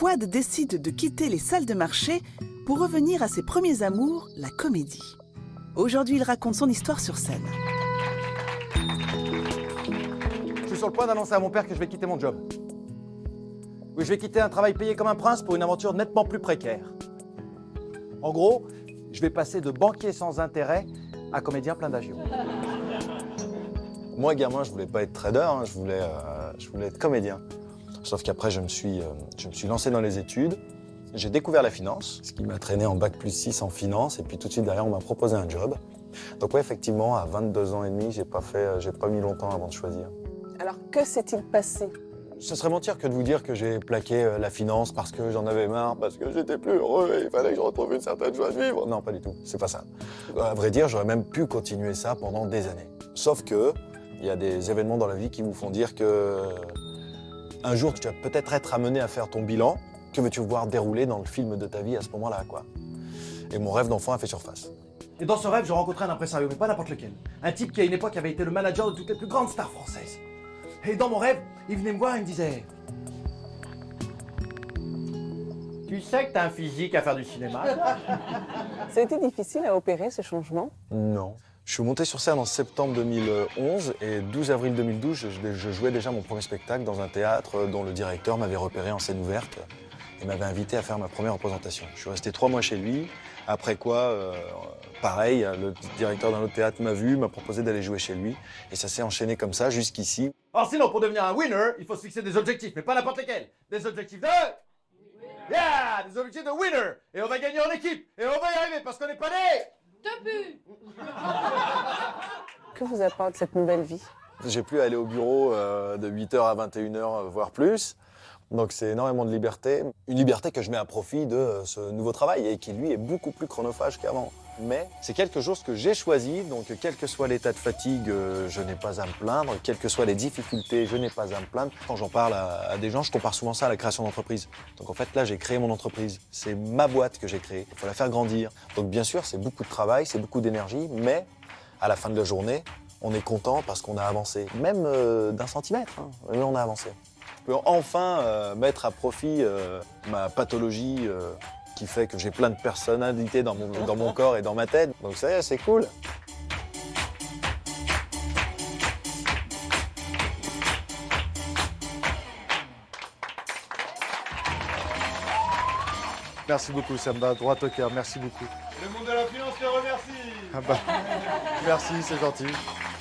Fouad décide de quitter les salles de marché pour revenir à ses premiers amours, la comédie. Aujourd'hui, il raconte son histoire sur scène. Je suis sur le point d'annoncer à mon père que je vais quitter mon job. Oui, je vais quitter un travail payé comme un prince pour une aventure nettement plus précaire. En gros, je vais passer de banquier sans intérêt à comédien plein d'agios. Moi, gamin, je voulais pas être trader, hein, je voulais être comédien. Sauf qu'après, je me suis lancé dans les études. J'ai découvert la finance, ce qui m'a traîné en bac plus 6 en finance. Et puis tout de suite derrière, on m'a proposé un job. Donc ouais, effectivement, à 22 ans et demi, j'ai pas mis longtemps avant de choisir. Alors, que s'est-il passé? Ce serait mentir que de vous dire que j'ai plaqué la finance parce que j'en avais marre, parce que j'étais plus heureux et il fallait que je retrouve une certaine joie de vivre. Non, pas du tout, c'est pas ça. À vrai dire, j'aurais même pu continuer ça pendant des années. Sauf que il y a des événements dans la vie qui vous font dire que un jour, tu vas peut-être être amené à faire ton bilan. Que veux-tu voir dérouler dans le film de ta vie à ce moment-là, quoi. Et mon rêve d'enfant a fait surface. Et dans ce rêve, je rencontrais un impresario, mais pas n'importe lequel. Un type qui à une époque avait été le manager de toutes les plus grandes stars françaises. Et dans mon rêve, il venait me voir et il me disait... Tu sais que t'as un physique à faire du cinéma? Ça a été difficile à opérer, ce changement? Non. Je suis monté sur scène en septembre 2011 et 12 avril 2012, je jouais déjà mon premier spectacle dans un théâtre dont le directeur m'avait repéré en scène ouverte et m'avait invité à faire ma première représentation. Je suis resté 3 mois chez lui, après quoi, pareil, le directeur d'un autre théâtre m'a vu, m'a proposé d'aller jouer chez lui et ça s'est enchaîné comme ça jusqu'ici. Alors sinon, pour devenir un winner, il faut se fixer des objectifs, mais pas n'importe lesquels. Des objectifs de... Yeah! Des objectifs de winner! Et on va gagner en équipe! Et on va y arriver parce qu'on n'est pas nés! Que vous apporte cette nouvelle vie? J'ai pu aller au bureau de 8h à 21h, voire plus. Donc c'est énormément de liberté. Une liberté que je mets à profit de ce nouveau travail et qui, lui, est beaucoup plus chronophage qu'avant. Mais c'est quelque chose que j'ai choisi, donc quel que soit l'état de fatigue, je n'ai pas à me plaindre. Quelles que soient les difficultés, je n'ai pas à me plaindre. Quand j'en parle à des gens, je compare souvent ça à la création d'entreprise. Donc en fait, là, j'ai créé mon entreprise. C'est ma boîte que j'ai créée. Il faut la faire grandir. Donc bien sûr, c'est beaucoup de travail, c'est beaucoup d'énergie, mais à la fin de la journée, on est content parce qu'on a avancé. Même d'un centimètre, hein, mais on a avancé. Je peux enfin mettre à profit ma pathologie qui fait que j'ai plein de personnalités dans mon corps et dans ma tête. Donc ça y est, c'est cool. Merci beaucoup, ça me va droit au cœur, merci beaucoup. Le monde de la finance te remercie! Ah bah, merci, c'est gentil.